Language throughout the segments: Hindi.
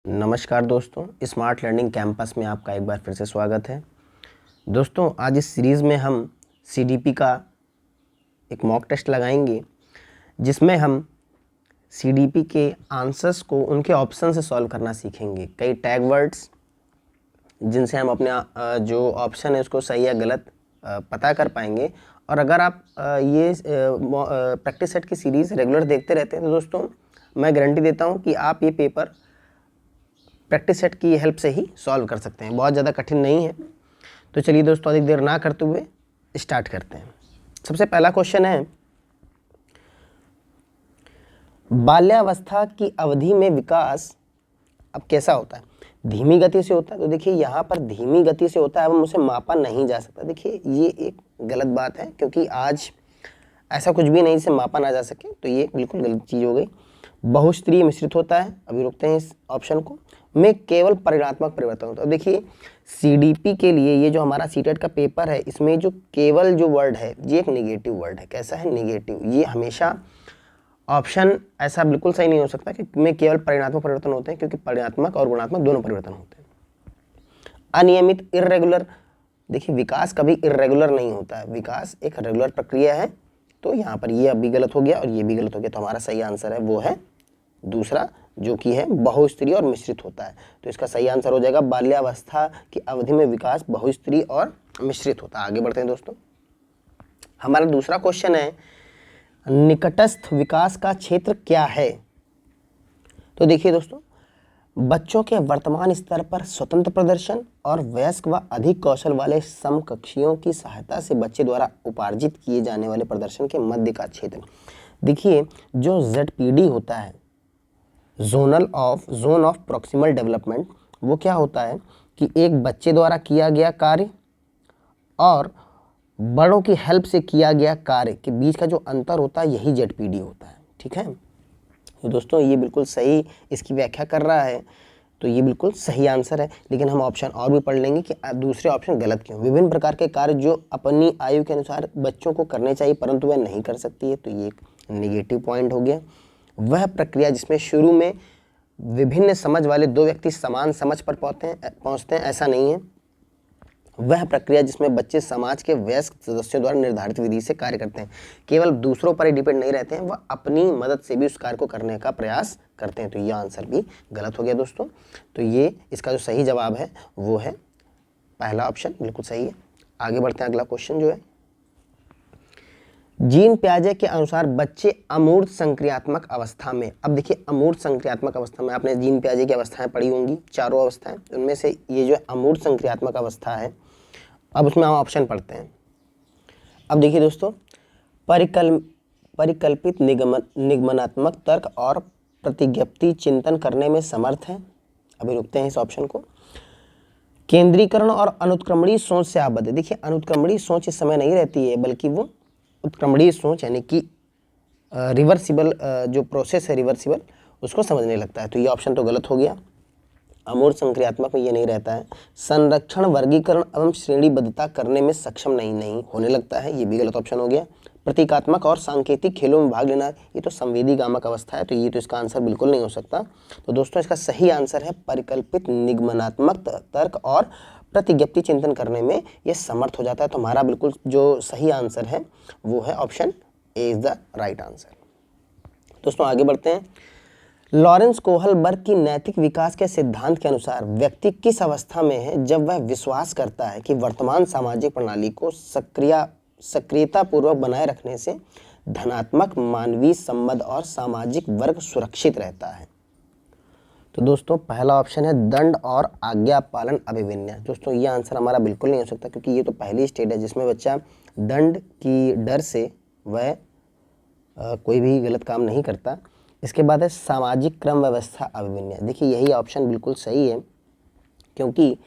नमस्कार दोस्तों, स्मार्ट लर्निंग कैंपस में आपका एक बार फिर से स्वागत है। दोस्तों, आज इस सीरीज़ में हम सीडीपी का एक मॉक टेस्ट लगाएंगे, जिसमें हम सीडीपी के आंसर्स को उनके ऑप्शन से सॉल्व करना सीखेंगे। कई टैग वर्ड्स जिनसे हम अपने जो ऑप्शन है उसको सही या गलत पता कर पाएंगे। और अगर आप ये प्रैक्टिस सेट की सीरीज़ रेगुलर देखते रहते हैं तो दोस्तों मैं गारंटी देता हूँ कि आप ये पेपर प्रैक्टिस सेट की हेल्प से ही सॉल्व कर सकते हैं। बहुत ज़्यादा कठिन नहीं है। तो चलिए दोस्तों, अधिक देर ना करते हुए स्टार्ट करते हैं। सबसे पहला क्वेश्चन है, बाल्यावस्था की अवधि में विकास अब कैसा होता है? धीमी गति से होता है। तो देखिए यहाँ पर धीमी गति से होता है, अब उसे मापा नहीं जा सकता। देखिए ये एक गलत बात है, क्योंकि आज ऐसा कुछ भी नहीं जिसे मापा ना जा सके, तो ये बिल्कुल गलत चीज़ हो गई। बहुस्तरीय मिश्रित होता है, अभी रुकते हैं इस ऑप्शन को, में केवल परिणात्मक परिवर्तन होता है। देखिए सीडीपी के लिए ये जो हमारा सीटेट का पेपर है, इसमें जो केवल जो वर्ड है ये एक नेगेटिव वर्ड है। कैसा है? नेगेटिव। ये हमेशा ऑप्शन ऐसा बिल्कुल सही नहीं हो सकता कि में केवल परिणात्मक परिवर्तन होते हैं, क्योंकि परिणात्मक और गुणात्मक दोनों परिवर्तन होते हैं। अनियमित, इर्रेगुलर। देखिए विकास कभी इर्रेगुलर नहीं होता है, विकास एक रेगुलर प्रक्रिया है। तो यहाँ पर ये अभी गलत हो गया और ये भी गलत हो गया। तो हमारा सही आंसर है वो है दूसरा, जो कि है बहुस्तरीय और मिश्रित होता है। तो इसका सही आंसर हो जाएगा बाल्यावस्था की अवधि में विकास बहुस्तरीय और मिश्रित होता है। आगे बढ़ते हैं दोस्तों। हमारा दूसरा क्वेश्चन है, निकटस्थ विकास का क्षेत्र क्या है? तो देखिए दोस्तों, बच्चों के वर्तमान स्तर पर स्वतंत्र प्रदर्शन और वयस्क व अधिक कौशल वाले समकक्षियों की सहायता से बच्चे द्वारा उपार्जित किए जाने वाले प्रदर्शन के मध्य का क्षेत्र। देखिए जो ZPD होता है, जोन ऑफ प्रॉक्सिमल डेवलपमेंट, वो क्या होता है कि एक बच्चे द्वारा किया गया कार्य और बड़ों की हेल्प से किया गया कार्य के बीच का जो अंतर होता है, यही ZPD होता है। ठीक है, तो दोस्तों ये बिल्कुल सही इसकी व्याख्या कर रहा है, तो ये बिल्कुल सही आंसर है। लेकिन हम ऑप्शन और भी पढ़ लेंगे कि दूसरे ऑप्शन गलत क्यों। विभिन्न प्रकार के कार्य जो अपनी आयु के अनुसार बच्चों को करने चाहिए परंतु वह नहीं कर सकती है, तो ये एक नेगेटिव पॉइंट हो गया। वह प्रक्रिया जिसमें शुरू में विभिन्न समझ वाले दो व्यक्ति समान समझ पर पहुँचते हैं, ऐसा नहीं है। वह प्रक्रिया जिसमें बच्चे समाज के वयस्क सदस्यों द्वारा निर्धारित विधि से कार्य करते हैं, केवल दूसरों पर ही डिपेंड नहीं रहते हैं, वह अपनी मदद से भी उस कार्य को करने का प्रयास करते हैं। तो यह आंसर भी गलत हो गया दोस्तों। तो ये इसका जो सही जवाब है वो है पहला ऑप्शन, बिल्कुल सही है। आगे बढ़ते हैं, अगला क्वेश्चन जो है, जीन पियाजे के अनुसार बच्चे अमूर्त संक्रियात्मक अवस्था में। अब देखिए अमूर्त संक्रियात्मक अवस्था में आपने जीन पियाजे की अवस्थाएं पढ़ी होंगी, चारों अवस्थाएं, उनमें से ये जो अमूर्त संक्रियात्मक अवस्था है, अब उसमें हम ऑप्शन पढ़ते हैं। अब देखिए दोस्तों, परिकल्पित निगमनात्मक तर्क और प्रतिज्ञप्ति चिंतन करने में समर्थ है। अभी रुकते हैं इस ऑप्शन को। केंद्रीकरण और अनुत्क्रमणीय सोच से आबद्ध है। देखिए अनुत्क्रमणीय सोच इस समय नहीं रहती है, बल्कि वो उत्क्रमणीय सोच यानी कि रिवर्सिबल जो प्रोसेस है रिवर्सिबल, उसको समझने लगता है। तो ये ऑप्शन तो गलत हो गया। अमूर्त संक्रियात्मक में ये नहीं रहता है। संरक्षण, वर्गीकरण एवं श्रेणीबद्धता करने में सक्षम नहीं होने लगता है, ये भी गलत ऑप्शन हो गया। प्रतीकात्मक और सांकेतिक खेलों में भाग लेना, ये तो संवेदी गामक अवस्था है, तो ये तो इसका आंसर बिल्कुल नहीं हो सकता। तो दोस्तों इसका सही आंसर है परिकल्पित निगमनात्मक तर्क और प्रतिज्ञप्ति चिंतन करने में ये समर्थ हो जाता है। तो हमारा बिल्कुल जो सही आंसर है वो है option A is the right answer. दोस्तों आगे बढ़ते हैं। लॉरेंस कोहलबर्ग की नैतिक विकास के सिद्धांत के अनुसार व्यक्ति किस अवस्था में है जब वह विश्वास करता है कि वर्तमान सामाजिक प्रणाली को सक्रियता पूर्वक बनाए रखने से धनात्मक मानवीय संबंध और सामाजिक वर्ग सुरक्षित रहता है? तो दोस्तों पहला ऑप्शन है दंड और आज्ञा पालन अभिविन्यास। दोस्तों ये आंसर हमारा बिल्कुल नहीं हो सकता, क्योंकि ये तो पहली स्टेज है जिसमें बच्चा दंड की डर से वह कोई भी गलत काम नहीं करता। इसके बाद है सामाजिक क्रम व्यवस्था अभिविन्यास। देखिए यही ऑप्शन बिल्कुल सही है, क्योंकि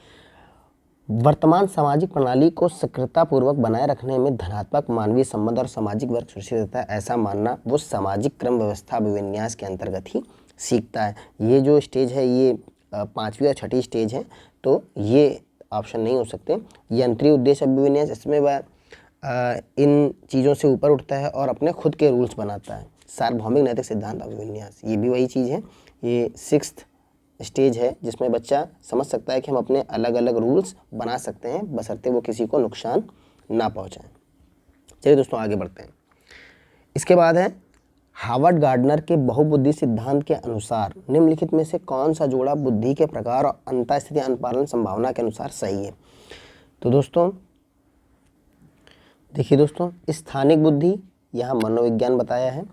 वर्तमान सामाजिक प्रणाली को सक्रियतापूर्वक बनाए रखने में धनात्मक मानवीय संबंध और सामाजिक वर्ग सुरक्षित रहता है, ऐसा मानना वो सामाजिक क्रम व्यवस्था अभिविन्यास के अंतर्गत ही सीखता है। ये जो स्टेज है ये 5वीं और 6ठी स्टेज है, तो ये ऑप्शन नहीं हो सकते। यंत्रीय उद्देश्य अभिविन्यास, इसमें वह इन चीज़ों से ऊपर उठता है और अपने खुद के रूल्स बनाता है। सार्वभौमिक नैतिक सिद्धांत अभिविन्यास, ये भी वही चीज़ है, ये 6th स्टेज है जिसमें बच्चा समझ सकता है कि हम अपने अलग अलग रूल्स बना सकते हैं बशर्ते वो किसी को नुकसान ना पहुंचाएं। चलिए दोस्तों आगे बढ़ते हैं। इसके बाद है हार्वर्ड गार्डनर के बहुबुद्धि सिद्धांत के अनुसार निम्नलिखित में से कौन सा जोड़ा बुद्धि के प्रकार और अंतःस्थिति अनुपालन संभावना के अनुसार सही है। तो दोस्तों देखिए दोस्तों, स्थानिक बुद्धि यहाँ मनोविज्ञान बताया है,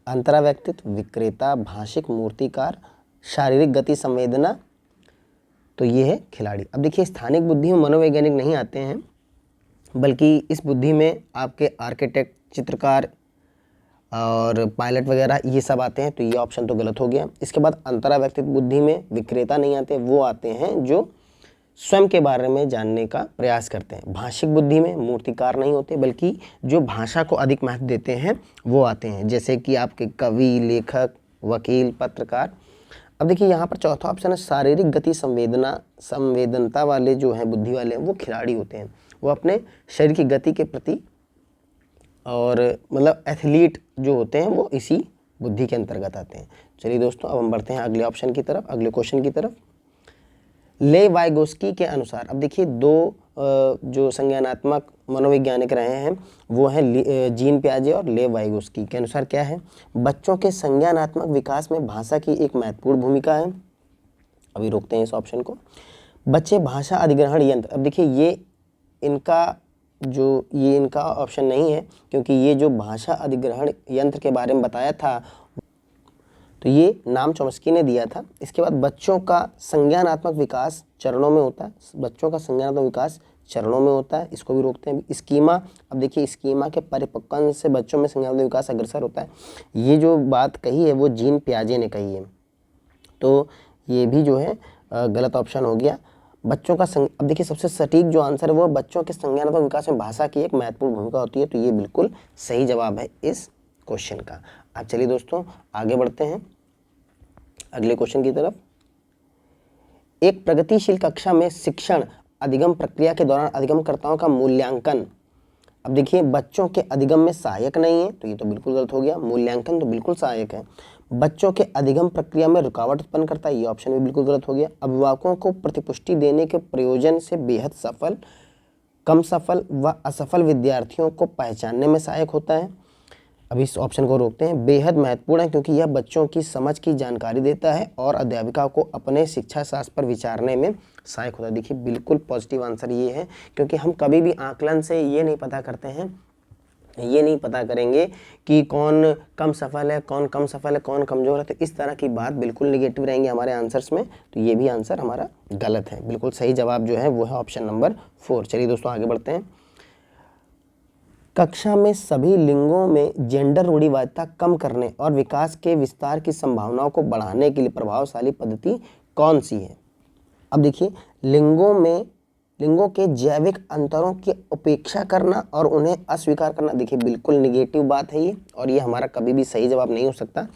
अंतराव्यक्तित्व, विक्रेता, भाषिक, मूर्तिकार, शारीरिक गति संवेदना, तो ये है खिलाड़ी। अब देखिए स्थानिक बुद्धि में मनोवैज्ञानिक नहीं आते हैं, बल्कि इस बुद्धि में आपके आर्किटेक्ट, चित्रकार और पायलट वगैरह ये सब आते हैं, तो ये ऑप्शन तो गलत हो गया। इसके बाद अंतराव्यक्तित्व बुद्धि में विक्रेता नहीं आते, वो आते हैं जो स्वयं के बारे में जानने का प्रयास करते हैं। भाषिक बुद्धि में मूर्तिकार नहीं होते, बल्कि जो भाषा को अधिक महत्व देते हैं वो आते हैं, जैसे कि आपके कवि, लेखक, वकील, पत्रकार। अब देखिए यहाँ पर चौथा ऑप्शन है शारीरिक गति संवेदनता वाले जो हैं बुद्धि वाले हैं वो खिलाड़ी होते हैं, वो अपने शरीर की गति के प्रति और मतलब एथलीट जो होते हैं वो इसी बुद्धि के अंतर्गत आते हैं। चलिए दोस्तों अब हम बढ़ते हैं अगले ऑप्शन की तरफ, अगले क्वेश्चन की तरफ। ले वाइगोस्की के अनुसार, अब देखिए दो जो संज्ञानात्मक मनोवैज्ञानिक रहे हैं वो हैं जीन पियाजे और ले वाइगोस्की के अनुसार क्या है, बच्चों के संज्ञानात्मक विकास में भाषा की एक महत्वपूर्ण भूमिका है। अभी रोकते हैं इस ऑप्शन को। बच्चे भाषा अधिग्रहण यंत्र, अब देखिए ये इनका ऑप्शन नहीं है, क्योंकि ये जो भाषा अधिग्रहण यंत्र के बारे में बताया था तो ये नाम चॉम्स्की ने दिया था। इसके बाद बच्चों का संज्ञानात्मक विकास चरणों में होता है, बच्चों का संज्ञानात्मक विकास चरणों में होता है, इसको भी रोकते हैं। स्कीमा, अब देखिए स्कीमा के परिपक्वन से बच्चों में संज्ञानात्मक विकास अग्रसर होता है, ये जो बात कही है वो जीन पियाजे ने कही है, तो ये भी जो है गलत ऑप्शन हो गया। बच्चों का अब देखिए सबसे सटीक जो आंसर है वो बच्चों के संज्ञानात्मक विकास में भाषा की एक महत्वपूर्ण भूमिका होती है, तो ये बिल्कुल सही जवाब है इस क्वेश्चन का। अब चलिए दोस्तों आगे बढ़ते हैं अगले क्वेश्चन की तरफ। एक प्रगतिशील कक्षा में शिक्षण अधिगम प्रक्रिया के दौरान अधिगमकर्ताओं का मूल्यांकन, अब देखिए बच्चों के अधिगम में सहायक नहीं है, तो ये तो बिल्कुल गलत हो गया। मूल्यांकन तो बिल्कुल सहायक है। बच्चों के अधिगम प्रक्रिया में रुकावट उत्पन्न करता है, ये ऑप्शन भी बिल्कुल गलत हो गया। अभिभावकों को प्रतिपुष्टि देने के प्रयोजन से बेहद सफल, कम सफल व असफल विद्यार्थियों को पहचानने में सहायक होता है, अभी इस ऑप्शन को रोकते हैं। बेहद महत्वपूर्ण है क्योंकि यह बच्चों की समझ की जानकारी देता है और अध्यापिका को अपने शिक्षा शास्त्र पर विचारने में सहायक होता है। देखिए बिल्कुल पॉजिटिव आंसर ये है, क्योंकि हम कभी भी आकलन से ये नहीं पता करते हैं, ये नहीं पता करेंगे कि कौन कम सफल है, कौन कम सफल है, कौन कमजोर है, तो इस तरह की बात बिल्कुल निगेटिव रहेंगे हमारे आंसर्स में, तो ये भी आंसर हमारा गलत है। बिल्कुल सही जवाब जो है वो है ऑप्शन नंबर 4। चलिए दोस्तों आगे बढ़ते हैं। कक्षा में सभी लिंगों में जेंडर रूढ़िवादिता कम करने और विकास के विस्तार की संभावनाओं को बढ़ाने के लिए प्रभावशाली पद्धति कौन सी है। अब देखिए लिंगों के जैविक अंतरों की उपेक्षा करना और उन्हें अस्वीकार करना, देखिए बिल्कुल निगेटिव बात है ये, और ये हमारा कभी भी सही जवाब नहीं हो सकता।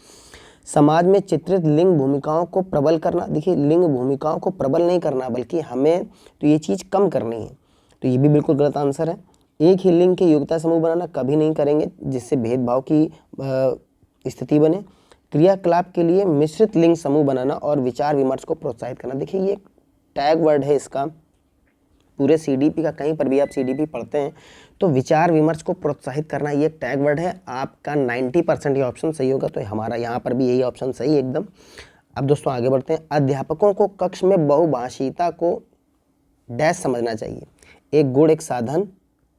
समाज में चित्रित लिंग भूमिकाओं को प्रबल करना, देखिए लिंग भूमिकाओं को प्रबल नहीं करना बल्कि हमें तो ये चीज़ कम करनी है, तो ये भी बिल्कुल गलत आंसर है। एक ही लिंग के योग्यता समूह बनाना कभी नहीं करेंगे जिससे भेदभाव की स्थिति बने। क्रियाकलाप के लिए मिश्रित लिंग समूह बनाना और विचार विमर्श को प्रोत्साहित करना, देखिए ये टैग वर्ड है इसका, पूरे सीडीपी का कहीं पर भी आप सीडीपी पढ़ते हैं तो विचार विमर्श को प्रोत्साहित करना ये एक टैग वर्ड है। आपका 90% ये ऑप्शन सही होगा, तो हमारा यहाँ पर भी यही ऑप्शन सही है एकदम। अब दोस्तों आगे बढ़ते हैं। अध्यापकों को कक्ष में बहुभाषिता को डैश समझना चाहिए, एक गुण एक साधन,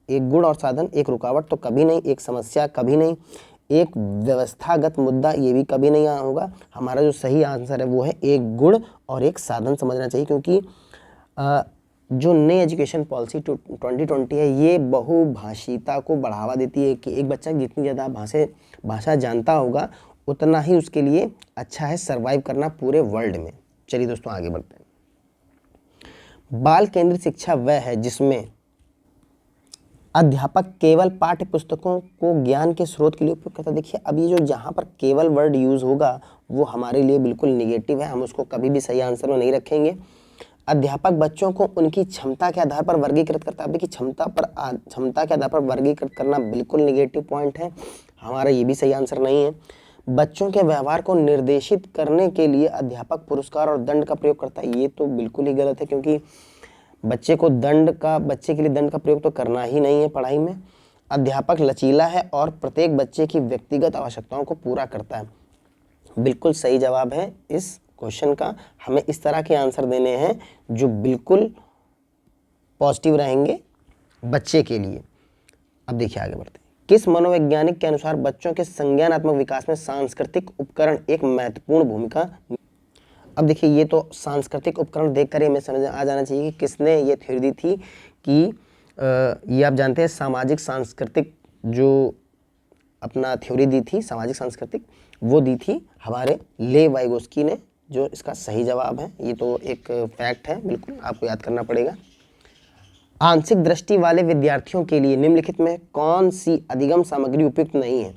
एक गुण और साधन, एक रुकावट तो कभी नहीं, एक समस्या कभी नहीं, एक व्यवस्थागत मुद्दा ये भी कभी नहीं होगा। हमारा जो सही आंसर है वो है एक गुण और एक साधन समझना चाहिए, क्योंकि जो नई एजुकेशन पॉलिसी 2020 है ये बहुभाषिता को बढ़ावा देती है कि एक बच्चा जितनी ज़्यादा भाषा जानता होगा उतना ही उसके लिए अच्छा है सर्वाइव करना पूरे वर्ल्ड में। चलिए दोस्तों आगे बढ़ते हैं। बाल केंद्रित शिक्षा वह है जिसमें अध्यापक केवल पाठ्य पुस्तकों को ज्ञान के स्रोत के लिए उपयोग करता है। देखिए अब ये जो जहाँ पर केवल वर्ड यूज़ होगा वो हमारे लिए बिल्कुल निगेटिव है, हम उसको कभी भी सही आंसर में नहीं रखेंगे। अध्यापक बच्चों को उनकी क्षमता के आधार पर वर्गीकृत करता है। देखिए क्षमता के आधार पर वर्गीकृत करना बिल्कुल निगेटिव पॉइंट है, हमारा ये भी सही आंसर नहीं है। बच्चों के व्यवहार को निर्देशित करने के लिए अध्यापक पुरस्कार और दंड का प्रयोग करता है। ये तो बिल्कुल ही गलत है, क्योंकि बच्चे के लिए दंड का प्रयोग तो करना ही नहीं है पढ़ाई में। अध्यापक लचीला है और प्रत्येक बच्चे की व्यक्तिगत आवश्यकताओं को पूरा करता है। बिल्कुल सही जवाब है इस क्वेश्चन का। हमें इस तरह के आंसर देने हैं जो बिल्कुल पॉजिटिव रहेंगे बच्चे के लिए। अब देखिए आगे बढ़ते हैं। किस मनोवैज्ञानिक के अनुसार बच्चों के संज्ञानात्मक विकास में सांस्कृतिक उपकरण एक महत्वपूर्ण भूमिका। अब देखिए, ये तो सांस्कृतिक उपकरण देखकर ही हमें समझ आ जाना चाहिए कि किसने ये थ्योरी दी थी कि ये आप जानते हैं सामाजिक सांस्कृतिक जो अपना थ्योरी दी थी, सामाजिक सांस्कृतिक, वो दी थी हमारे ले वाइगोस्की ने, जो इसका सही जवाब है। ये तो एक फैक्ट है, बिल्कुल आपको याद करना पड़ेगा। आंशिक दृष्टि वाले विद्यार्थियों के लिए निम्नलिखित में कौन सी अधिगम सामग्री उपयुक्त नहीं है।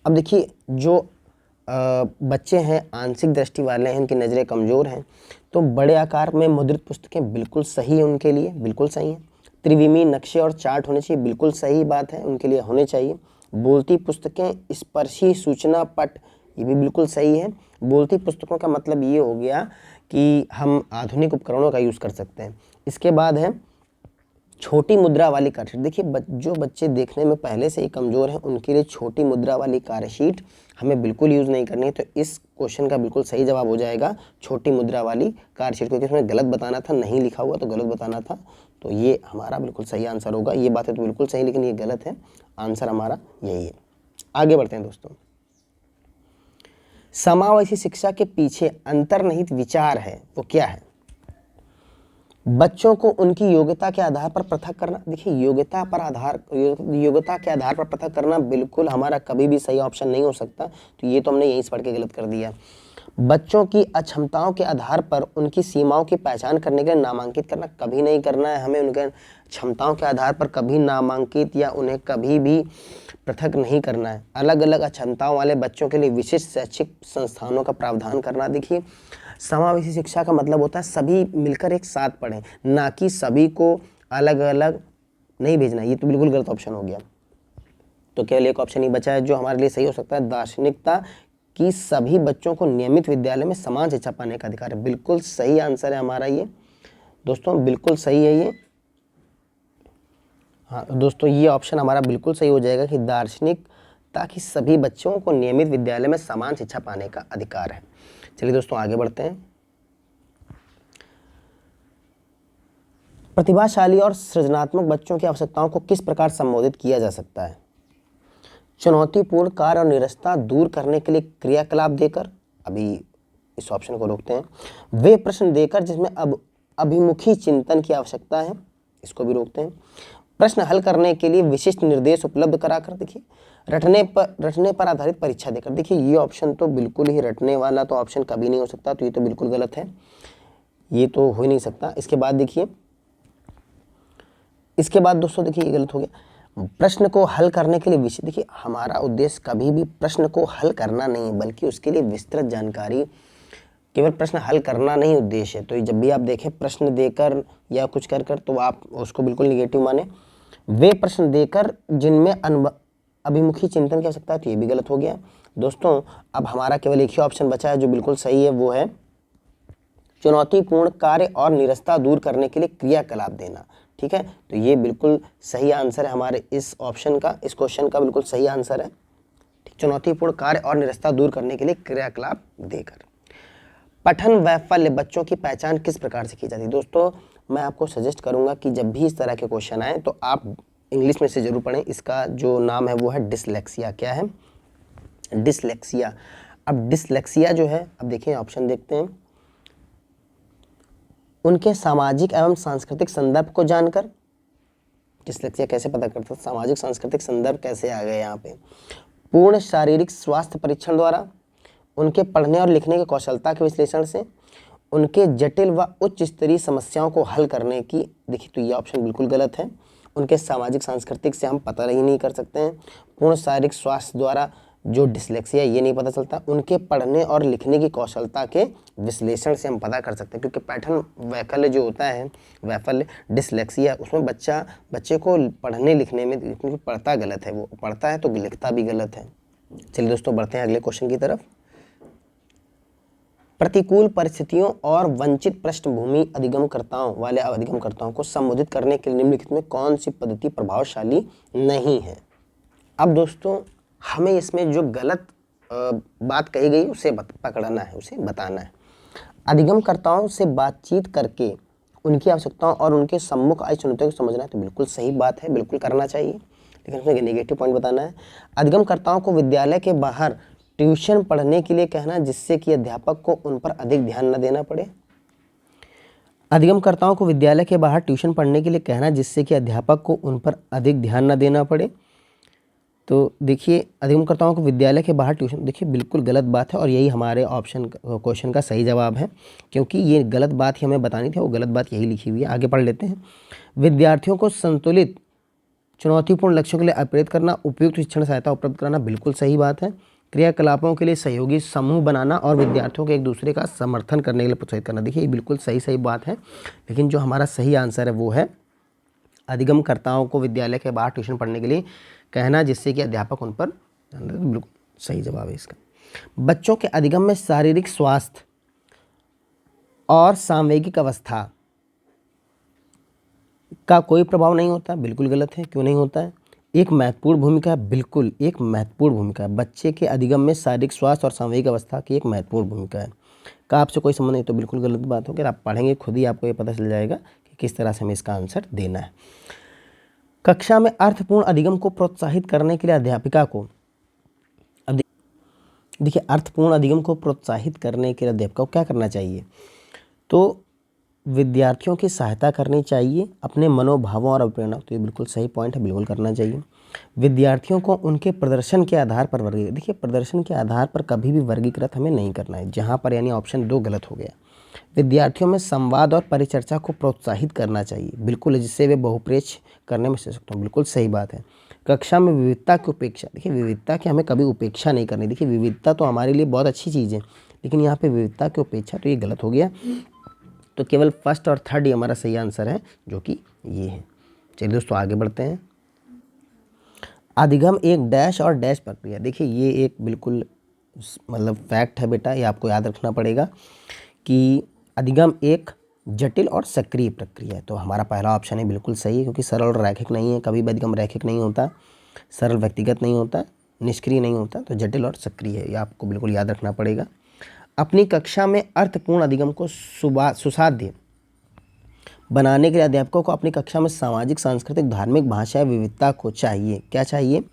अब देखिए, जो बच्चे हैं आंशिक दृष्टि वाले हैं, उनकी नज़रें कमज़ोर हैं, तो बड़े आकार में मुद्रित पुस्तकें बिल्कुल सही है उनके लिए, बिल्कुल सही है। त्रिविमी नक्शे और चार्ट होने चाहिए, बिल्कुल सही बात है, उनके लिए होने चाहिए। बोलती पुस्तकें, स्पर्शी सूचना पट, ये भी बिल्कुल सही है। बोलती पुस्तकों का मतलब ये हो गया कि हम आधुनिक उपकरणों का यूज़ कर सकते हैं। इसके बाद है छोटी मुद्रा वाली कार्यशीट। देखिए, जो बच्चे देखने में पहले से ही कमज़ोर हैं उनके लिए छोटी मुद्रा वाली कार्यशीट हमें बिल्कुल यूज़ नहीं करनी है। तो इस क्वेश्चन का बिल्कुल सही जवाब हो जाएगा छोटी मुद्रा वाली कार्यशीट, क्योंकि इसमें गलत बताना था, नहीं लिखा हुआ तो गलत बताना था। तो ये हमारा बिल्कुल सही आंसर होगा। ये बातें तो बिल्कुल सही, लेकिन ये गलत है, आंसर हमारा यही है। आगे बढ़ते हैं दोस्तों। समावेशी शिक्षा के पीछे अंतर्निहित विचार है, वो क्या है? बच्चों को उनकी योग्यता के आधार पर पृथक करना। देखिए, योग्यता के आधार पर पृथक करना बिल्कुल हमारा कभी भी सही ऑप्शन नहीं हो सकता। तो ये तो हमने यहीं से पढ़ के गलत कर दिया। बच्चों की अक्षमताओं के आधार पर उनकी सीमाओं की पहचान करने के लिए नामांकित करना, कभी नहीं करना है हमें। उनके क्षमताओं के आधार पर कभी नामांकित या उन्हें कभी भी पृथक नहीं करना है। अलग अलग अक्षमताओं वाले बच्चों के लिए विशिष्ट शैक्षिक संस्थानों का प्रावधान करना। देखिए, समावेशी शिक्षा का मतलब होता है सभी मिलकर एक साथ पढ़ें, ना कि सभी को अलग अलग नहीं भेजना। ये तो बिल्कुल गलत ऑप्शन हो गया। तो केवल एक ऑप्शन ही बचा है जो हमारे लिए सही हो सकता है, दार्शनिकता कि सभी बच्चों को नियमित विद्यालय में समान शिक्षा पाने का अधिकार है। बिल्कुल सही आंसर है हमारा ये दोस्तों, बिल्कुल सही है ये। हाँ दोस्तों, ये ऑप्शन हमारा बिल्कुल सही हो जाएगा कि दार्शनिक ताकि सभी बच्चों को नियमित विद्यालय में समान शिक्षा पाने का अधिकार है। चलिए दोस्तों आगे बढ़ते हैं। प्रतिभाशाली और सृजनात्मक बच्चों की आवश्यकताओं को किस प्रकार संबोधित किया जा सकता है? चुनौतीपूर्ण कार्य और निरस्ता दूर करने के लिए क्रियाकलाप देकर, अभी इस ऑप्शन को रोकते हैं। वे प्रश्न देकर जिसमें अब अभिमुखी चिंतन की आवश्यकता है, इसको भी रोकते हैं। प्रश्न हल करने के लिए विशिष्ट निर्देश उपलब्ध कराकर। देखिए, रटने पर आधारित परीक्षा देकर। देखिए, ये ऑप्शन तो बिल्कुल ही रटने वाला तो ऑप्शन कभी नहीं हो सकता, तो ये तो बिल्कुल गलत है, ये तो हो ही नहीं सकता। इसके बाद देखिए, इसके बाद दोस्तों देखिए ये गलत हो गया। प्रश्न को हल करने के लिए विषय। देखिए, हमारा उद्देश्य कभी भी प्रश्न को हल करना नहीं है, बल्कि उसके लिए विस्तृत जानकारी, केवल प्रश्न हल करना नहीं उद्देश्य है। तो जब भी आप देखें प्रश्न देकर या कुछ कर कर, तो आप उसको बिल्कुल निगेटिव माने। वे प्रश्न देकर जिनमें अभिमुखी चिंतन की आवश्यकता है, तो ये भी गलत हो गया दोस्तों। अब हमारा केवल एक ही ऑप्शन बचा है जो बिल्कुल सही है, वो है चुनौतीपूर्ण कार्य और निरस्ता दूर करने के लिए क्रियाकलाप देना। ठीक है, तो ये बिल्कुल सही आंसर है हमारे इस ऑप्शन का, इस क्वेश्चन का बिल्कुल सही आंसर है। चुनौतीपूर्ण कार्य और निरस्ता दूर करने के लिए क्रियाकलाप देकर। पठन वैफल्य बच्चों की पहचान किस प्रकार से की जाती है? दोस्तों, मैं आपको सजेस्ट करूंगा कि जब भी इस तरह के क्वेश्चन आए तो आप इंग्लिश में से जरूर पढ़ें। इसका जो नाम है वो है डिसलेक्सिया। क्या है? डिसलेक्सिया। अब डिसलेक्सिया जो है, अब देखिए ऑप्शन देखते हैं। उनके सामाजिक एवं सांस्कृतिक संदर्भ को जानकर। डिसलेक्सिया कैसे पता करता है? सामाजिक सांस्कृतिक संदर्भ कैसे आ गए यहाँ पे? पूर्ण शारीरिक स्वास्थ्य परीक्षण द्वारा, उनके पढ़ने और लिखने की कौशलता के विश्लेषण से, उनके जटिल व उच्च स्तरीय समस्याओं को हल करने की। देखिए, तो ये ऑप्शन बिल्कुल गलत है। उनके सामाजिक सांस्कृतिक से हम पता ही नहीं कर सकते हैं। पूर्ण शारीरिक स्वास्थ्य द्वारा जो डिसलेक्सिया, ये नहीं पता चलता। उनके पढ़ने और लिखने की कौशलता के विश्लेषण से हम पता कर सकते हैं, क्योंकि पैटर्न वैकल्य जो होता है, वैफल्य डिसलेक्सिया, उसमें बच्चे को पढ़ने लिखने में, क्योंकि पढ़ता गलत है, वो पढ़ता है तो लिखता भी गलत है। चलिए दोस्तों बढ़ते हैं अगले क्वेश्चन की तरफ। प्रतिकूल परिस्थितियों और वंचित पृष्ठभूमि अधिगमकर्ताओं वाले अधिगमकर्ताओं को संबोधित करने के लिए निम्नलिखित में कौन सी पद्धति प्रभावशाली नहीं है। अब दोस्तों हमें इसमें जो गलत बात कही गई उसे पकड़ना है, उसे बताना है। अधिगमकर्ताओं से बातचीत करके उनकी आवश्यकताओं और उनके सम्मुख आई चुनौतियों को समझना है, तो बिल्कुल सही बात है, बिल्कुल करना चाहिए, लेकिन उसमें नेगेटिव पॉइंट बताना है। अधिगमकर्ताओं को विद्यालय के बाहर ट्यूशन पढ़ने के लिए कहना जिससे कि अध्यापक को उन पर अधिक ध्यान न देना पड़े। अधिगमकर्ताओं को विद्यालय के बाहर ट्यूशन पढ़ने के लिए कहना जिससे कि अध्यापक को उन पर अधिक ध्यान न देना पड़े। तो देखिए अधिगमकर्ताओं को विद्यालय के बाहर ट्यूशन, देखिए बिल्कुल गलत बात है और यही हमारे ऑप्शन क्वेश्चन का सही जवाब है, क्योंकि ये गलत बात ही हमें बतानी थी, वो गलत बात यही लिखी हुई है। आगे पढ़ लेते हैं। विद्यार्थियों को संतुलित चुनौतीपूर्ण लक्ष्यों के लिए प्रेरित करना, उपयुक्त शिक्षण सहायता उपलब्ध कराना, बिल्कुल सही बात है। क्रियाकलापों के लिए सहयोगी समूह बनाना और विद्यार्थियों को एक दूसरे का समर्थन करने के लिए प्रोत्साहित करना, देखिए ये बिल्कुल सही बात है, लेकिन जो हमारा सही आंसर है वो है अधिगमकर्ताओं को विद्यालय के बाहर ट्यूशन पढ़ने के लिए कहना जिससे कि अध्यापक उन पर, बिल्कुल सही जवाब है इसका। बच्चों के अधिगम में शारीरिक स्वास्थ्य और सांवेगिक अवस्था का कोई प्रभाव नहीं होता, बिल्कुल गलत है। क्यों नहीं होता है? एक महत्वपूर्ण भूमिका है, बिल्कुल एक महत्वपूर्ण भूमिका है। बच्चे के अधिगम में शारीरिक स्वास्थ्य और सांवेगिक अवस्था की एक महत्वपूर्ण भूमिका है। का आपसे कोई संबंध नहीं, तो बिल्कुल गलत बात हो। अगर आप पढ़ेंगे खुद ही आपको ये पता चल जाएगा कि किस तरह से हमें इसका आंसर देना है। कक्षा में अर्थपूर्ण अधिगम को प्रोत्साहित करने के लिए अध्यापिका को, देखिए अर्थपूर्ण अधिगम को प्रोत्साहित करने के लिए अध्यापिका को क्या करना चाहिए? तो विद्यार्थियों की सहायता करनी चाहिए अपने मनोभावों और अभिप्रेरणा, तो ये बिल्कुल सही पॉइंट है, बिल्कुल करना चाहिए। विद्यार्थियों को उनके प्रदर्शन के आधार पर वर्गीकृत, देखिए प्रदर्शन के आधार पर कभी भी वर्गीकृत हमें नहीं करना है, जहाँ पर यानी ऑप्शन 2 गलत हो गया। विद्यार्थियों में संवाद और परिचर्चा को प्रोत्साहित करना चाहिए, बिल्कुल, जिससे वे बहुप्रेक्ष करने में सक्षम हो, बिल्कुल सही बात है। कक्षा में विविधता की उपेक्षा, देखिए विविधता की हमें कभी उपेक्षा नहीं करनी, देखिए विविधता तो हमारे लिए बहुत अच्छी चीज़ है, लेकिन यहाँ पे विविधता की उपेक्षा, तो ये गलत हो गया। तो केवल फर्स्ट और थर्ड ही हमारा सही आंसर है, जो कि ये है। चलिए दोस्तों आगे बढ़ते हैं। अधिगम एक डैश और डैश प्रक्रिया, देखिए ये एक बिल्कुल मतलब फैक्ट है बेटा, ये आपको याद रखना पड़ेगा कि अधिगम एक जटिल और सक्रिय प्रक्रिया है। तो हमारा पहला ऑप्शन है बिल्कुल सही है, क्योंकि सरल और रैखिक नहीं है, कभी भी अधिगम रैखिक नहीं होता, सरल व्यक्तिगत नहीं होता, निष्क्रिय नहीं होता, तो जटिल और सक्रिय है, ये आपको बिल्कुल याद रखना पड़ेगा। अपनी कक्षा में अर्थपूर्ण अधिगम को सुसाध्य बनाने के लिए अध्यापकों को अपनी कक्षा में सामाजिक, सांस्कृतिक, धार्मिक, भाषाई विविधता को चाहिए, क्या चाहिए?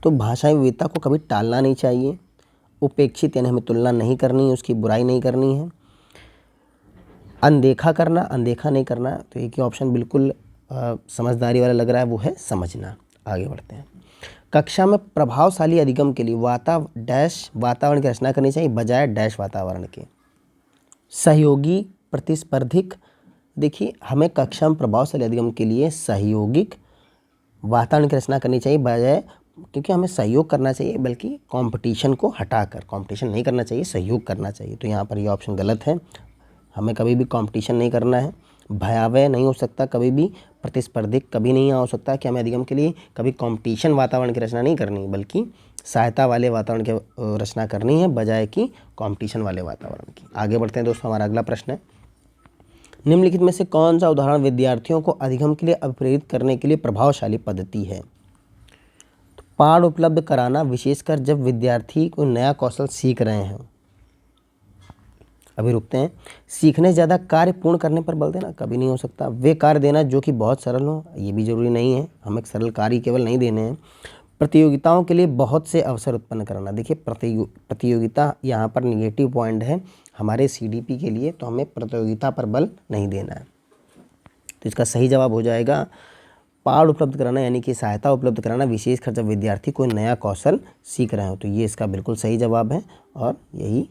तो भाषाई विविधता को कभी टालना नहीं चाहिए, उपेक्षित यानी हमें तुलना नहीं करनी है, उसकी बुराई नहीं करनी है। अनदेखा करना, अनदेखा नहीं करना, तो एक ही ऑप्शन बिल्कुल समझदारी वाला लग रहा है, वो है समझना। आगे बढ़ते हैं। कक्षा में प्रभावशाली अधिगम के लिए वातावरण की रचना करनी चाहिए बजाय डैश वातावरण के। सहयोगी, प्रतिस्पर्धिक, देखिए हमें कक्षा में प्रभावशाली अधिगम के लिए सहयोगिक वातावरण की रचना करनी चाहिए बजाय, क्योंकि हमें सहयोग करना चाहिए, बल्कि कंपटीशन को हटाकर, कंपटीशन नहीं करना चाहिए, सहयोग करना चाहिए। तो यहाँ पर ये ऑप्शन गलत है, हमें कभी भी कंपटीशन नहीं करना है। भयावह नहीं हो सकता कभी भी, प्रतिस्पर्धिक कभी नहीं हो सकता कि हमें अधिगम के लिए कभी कंपटीशन वातावरण की रचना नहीं करनी, बल्कि सहायता वाले वातावरण की रचना करनी है बजाय कि कंपटीशन वाले वातावरण की। आगे बढ़ते हैं दोस्तों, हमारा अगला प्रश्न है, निम्नलिखित में से कौन सा उदाहरण विद्यार्थियों को अधिगम के लिए अभिप्रेरित करने के लिए प्रभावशाली पद्धति है? तो पाठ उपलब्ध कराना, विशेषकर जब विद्यार्थी कोई नया कौशल सीख रहे हैं। अभी रुकते हैं। सीखने से ज़्यादा कार्य पूर्ण करने पर बल देना, कभी नहीं हो सकता। वे कार्य देना जो कि बहुत सरल हो, ये भी जरूरी नहीं है, हमें सरल कार्य केवल नहीं देने हैं। प्रतियोगिताओं के लिए बहुत से अवसर उत्पन्न कराना, देखिए प्रतियोगिता यहाँ पर निगेटिव पॉइंट है हमारे CDP के लिए, तो हमें प्रतियोगिता पर बल नहीं देना है। तो इसका सही जवाब हो जाएगा पाठ उपलब्ध कराना, यानी कि सहायता उपलब्ध कराना, विशेषकर जब विद्यार्थी कोई नया कौशल सीख रहे हो। तो ये इसका बिल्कुल सही जवाब है और यही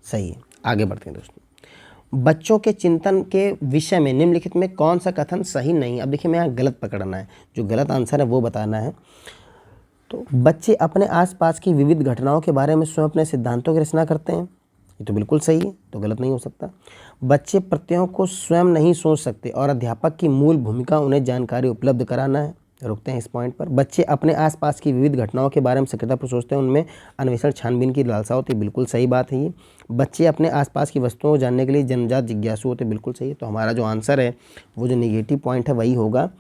सही है। आगे बढ़ते हैं दोस्तों। बच्चों के चिंतन के विषय में निम्नलिखित में कौन सा कथन सही नहीं? अब देखिए मैं यहाँ गलत पकड़ना है, जो गलत आंसर है वो बताना है। तो बच्चे अपने आसपास की विविध घटनाओं के बारे में स्वयं अपने सिद्धांतों की रचना करते हैं, ये तो बिल्कुल सही है, तो गलत नहीं हो सकता। बच्चे प्रत्ययों को स्वयं नहीं सोच सकते और अध्यापक की मूल भूमिका उन्हें जानकारी उपलब्ध कराना है, रुकते हैं इस पॉइंट पर। बच्चे अपने आसपास की विविध घटनाओं के बारे में सक्रियतापूर्वक सोचते हैं, उनमें अन्वेषण छानबीन की लालसा होती है, बिल्कुल सही बात है ये। बच्चे अपने आसपास की वस्तुओं को जानने के लिए जन्मजात जिज्ञासु होते हैं, बिल्कुल सही है। तो हमारा जो आंसर है वो जो नेगेटिव पॉइंट है वही होगा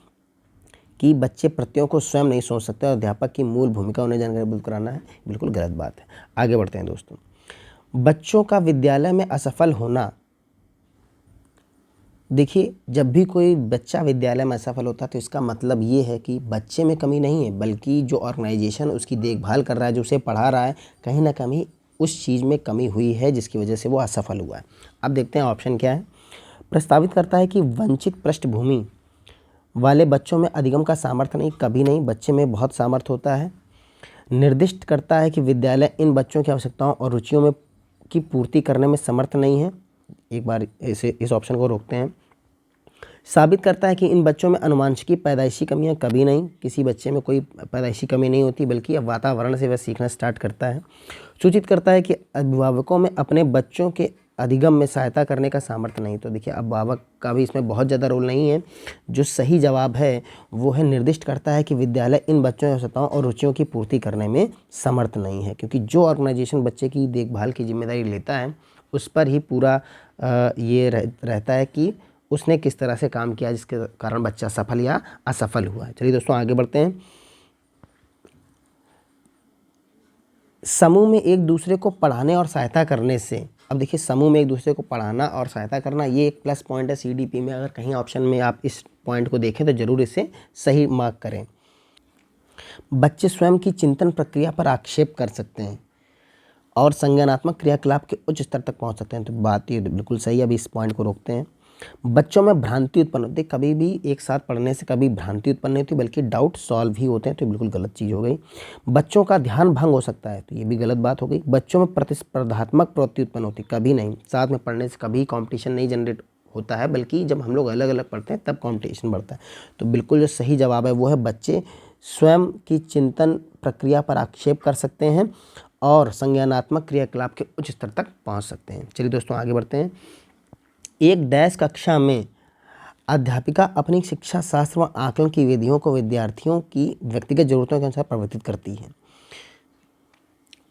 कि बच्चे प्रत्ययों को स्वयं नहीं सोच सकते और अध्यापक की मूल भूमिका उन्हें जानकारी उपलब्ध कराना है, बिल्कुल गलत बात है। आगे बढ़ते हैं दोस्तों। बच्चों का विद्यालय में असफल होना, देखिए जब भी कोई बच्चा विद्यालय में असफल होता है तो इसका मतलब ये है कि बच्चे में कमी नहीं है, बल्कि जो ऑर्गेनाइजेशन उसकी देखभाल कर रहा है, जो उसे पढ़ा रहा है, कहीं ना कहीं उस चीज़ में कमी हुई है जिसकी वजह से वो असफल हुआ है। अब देखते हैं ऑप्शन क्या है। प्रस्तावित करता है कि वंचित पृष्ठभूमि वाले बच्चों में अधिगम का सामर्थ्य नहीं, कभी नहीं, बच्चे में बहुत सामर्थ्य होता है। निर्दिष्ट करता है कि विद्यालय इन बच्चों की आवश्यकताओं और रुचियों में की पूर्ति करने में समर्थ नहीं है, एक बार इस ऑप्शन को रोकते हैं। साबित करता है कि इन बच्चों में अनुवांशिकी पैदाइशी कमियां, कभी नहीं, किसी बच्चे में कोई पैदाइशी कमी नहीं होती, बल्कि अब वातावरण से वह सीखना स्टार्ट करता है। सूचित करता है कि अभिभावकों में अपने बच्चों के अधिगम में सहायता करने का सामर्थ्य नहीं। तो देखिए अभिभावक का भी इसमें बहुत ज़्यादा रोल नहीं है। जो सही जवाब है वो है निर्दिष्ट करता है कि विद्यालय इन बच्चों की आवश्यकताओं और रुचियों की पूर्ति करने में समर्थ नहीं है, क्योंकि जो ऑर्गेनाइजेशन बच्चे की देखभाल की जिम्मेदारी लेता है उस पर ही पूरा ये रहता है कि उसने किस तरह से काम किया जिसके कारण बच्चा सफल या असफल हुआ है। चलिए दोस्तों आगे बढ़ते हैं। समूह में एक दूसरे को पढ़ाने और सहायता करने से, अब देखिए समूह में एक दूसरे को पढ़ाना और सहायता करना ये एक प्लस पॉइंट है सीडीपी में। अगर कहीं ऑप्शन में आप इस पॉइंट को देखें तो जरूर इसे सही मार्क करें। बच्चे स्वयं की चिंतन प्रक्रिया पर आक्षेप कर सकते हैं और संज्ञानात्मक क्रियाकलाप के उच्च स्तर तक पहुंच सकते हैं। तो बात ये बिल्कुल सही है, अभी इस पॉइंट को रोकते हैं। बच्चों में भ्रांति उत्पन्न होती है, कभी भी एक साथ पढ़ने से कभी भ्रांति उत्पन्न नहीं होती, बल्कि डाउट सॉल्व ही होते हैं, तो बिल्कुल गलत चीज़ हो गई। बच्चों का ध्यान भंग हो सकता है, तो ये भी गलत बात हो गई। बच्चों में प्रतिस्पर्धात्मक प्रवृत्ति उत्पन्न होती है, कभी नहीं, साथ में पढ़ने से कभी कंपटीशन नहीं जनरेट होता है, बल्कि जब हम लोग अलग अलग पढ़ते हैं तब कंपटीशन बढ़ता है। तो बिल्कुल जो सही जवाब है वो है बच्चे स्वयं की चिंतन प्रक्रिया पर आक्षेप कर सकते हैं और संज्ञानात्मक क्रियाकलाप के उच्च स्तर तक पहुंच सकते हैं। चलिए दोस्तों आगे बढ़ते हैं। एक डैश कक्षा में अध्यापिका अपनी शिक्षा शास्त्र व आकलन की विधियों को विद्यार्थियों की व्यक्तिगत जरूरतों के अनुसार परिवर्तित करती है।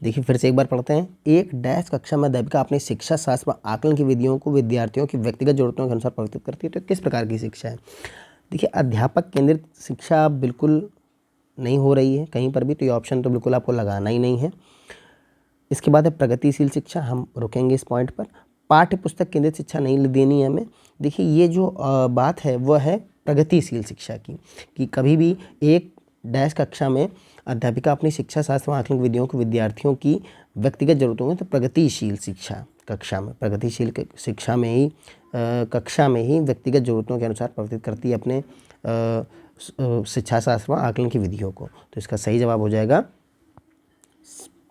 देखिए फिर से एक बार पढ़ते हैं। एक डैश कक्षा में अध्यापिका अपनी शिक्षा शास्त्र व आकलन की विधियों को विद्यार्थियों की व्यक्तिगत जरूरतों के अनुसार परिवर्तित करती है। तो किस प्रकार की शिक्षा है? देखिए अध्यापक केंद्रित शिक्षा बिल्कुल नहीं हो रही है कहीं पर भी, तो ये ऑप्शन तो बिल्कुल आपको लगाना ही नहीं है। इसके बाद है प्रगतिशील शिक्षा, हम रुकेंगे इस पॉइंट पर। पाठ्य पुस्तक केंद्रित शिक्षा नहीं देनी है हमें। देखिए ये जो बात है वह है प्रगतिशील शिक्षा की, कि कभी भी एक डैश कक्षा में अध्यापिका अपनी शिक्षा शास्त्र आकलन विधियों को विद्यार्थियों की व्यक्तिगत जरूरतों में, तो प्रगतिशील शिक्षा कक्षा में, प्रगतिशील शिक्षा में ही कक्षा में ही व्यक्तिगत जरूरतों के अनुसार प्रवर्तित करती है अपने शिक्षा शास्त्र आकलन की विधियों को। तो इसका सही जवाब हो जाएगा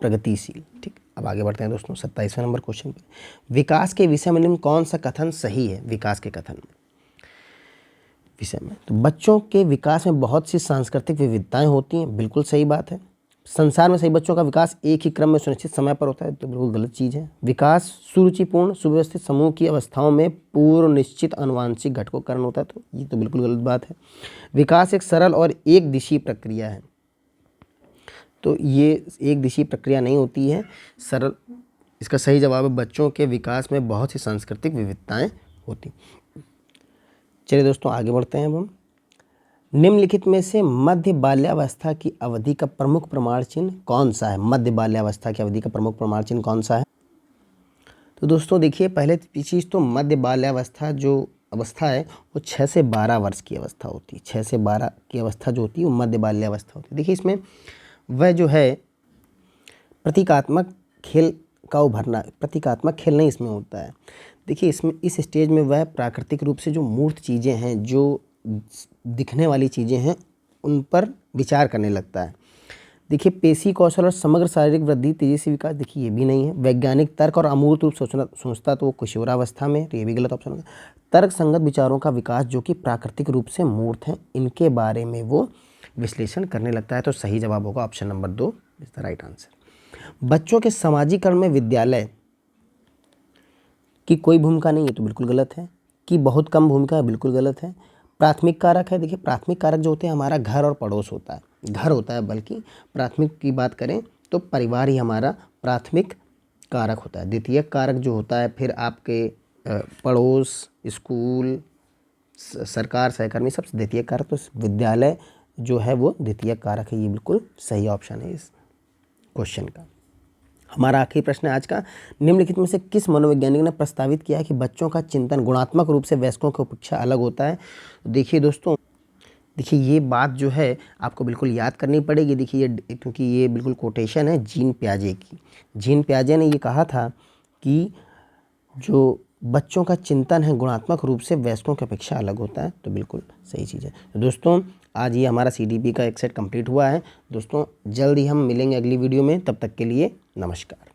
प्रगतिशील। ठीक, अब आगे बढ़ते हैं दोस्तों 27वें नंबर क्वेश्चन पे। विकास के विषय में निम्न कौन सा कथन सही है? विकास के कथन में विषय में, तो बच्चों के विकास में बहुत सी सांस्कृतिक विविधताएं होती हैं, बिल्कुल सही बात है। संसार में सभी बच्चों का विकास एक ही क्रम में सुनिश्चित समय पर होता है, तो बिल्कुल गलत चीज़ है। विकास सुरुचिपूर्ण सुव्यवस्थित समूह की अवस्थाओं में पूर्व निश्चित आनुवांशिक घटकों के कारण होता है, तो ये तो बिल्कुल गलत बात है। विकास एक सरल और एक दिशी प्रक्रिया है, तो ये एक दिशी प्रक्रिया नहीं होती है, सरल। इसका सही जवाब है बच्चों के विकास में बहुत सी सांस्कृतिक विविधताएं होती। चलिए दोस्तों आगे बढ़ते हैं। अब हम निम्नलिखित में से मध्य बाल्यावस्था की अवधि का प्रमुख प्रमाण चिन्ह कौन सा है? मध्य बाल्यावस्था की अवधि का प्रमुख प्रमाण चिन्ह कौन सा है? तो दोस्तों देखिए पहले चीज़ तो मध्य बाल्यावस्था जो अवस्था है वो 6 से 12 वर्ष की अवस्था होती है। 6 से 12 की अवस्था जो होती है वो मध्य बाल्यावस्था होती है। देखिए इसमें वह जो है प्रतीकात्मक खेल का उभरना, प्रतीकात्मक खेल नहीं इसमें होता है। देखिए इसमें इस स्टेज में वह प्राकृतिक रूप से जो मूर्त चीज़ें हैं, जो दिखने वाली चीज़ें हैं, उन पर विचार करने लगता है। देखिए पेशी कौशल और समग्र शारीरिक वृद्धि, तेजी से विकास, देखिए ये भी नहीं है। वैज्ञानिक तर्क और अमूर्त रूप सोचता तो वो किशोरावस्था में, तो ये भी गलत ऑप्शन होगा। तर्क संगत विचारों का विकास जो कि प्राकृतिक रूप से मूर्त हैं, इनके बारे में वो विश्लेषण करने लगता है, तो सही जवाब होगा option number 2 is the right answer. बच्चों के समाजीकरण में विद्यालय की कोई भूमिका नहीं है, तो बिल्कुल गलत है। कि बहुत कम भूमिका है, बिल्कुल गलत है। प्राथमिक कारक है, देखिए प्राथमिक कारक जो होते हैं हमारा घर और पड़ोस होता है, घर होता है, बल्कि प्राथमिक की बात करें तो परिवार ही हमारा प्राथमिक कारक होता है। द्वितीयक कारक जो होता है फिर आपके पड़ोस, स्कूल, सरकार, सहकर्मी सब द्वितीयक कारक, तो विद्यालय जो है वो द्वितीयक कारक है। ये बिल्कुल सही ऑप्शन है इस क्वेश्चन का। हमारा आखिरी प्रश्न है आज का, निम्नलिखित में से किस मनोवैज्ञानिक ने प्रस्तावित किया है कि बच्चों का चिंतन गुणात्मक रूप से वयस्कों की अपेक्षा अलग होता है। देखिए दोस्तों, देखिए ये बात जो है आपको बिल्कुल याद करनी पड़ेगी। देखिए ये, क्योंकि ये बिल्कुल कोटेशन है जीन पियाजे की। जीन पियाजे ने ये कहा था कि जो बच्चों का चिंतन है गुणात्मक रूप से वयस्कों की अपेक्षा अलग होता है, तो बिल्कुल सही चीज़ है। तो दोस्तों आज ये हमारा CDP का एक सेट कंप्लीट हुआ है। दोस्तों जल्द ही हम मिलेंगे अगली वीडियो में, तब तक के लिए नमस्कार।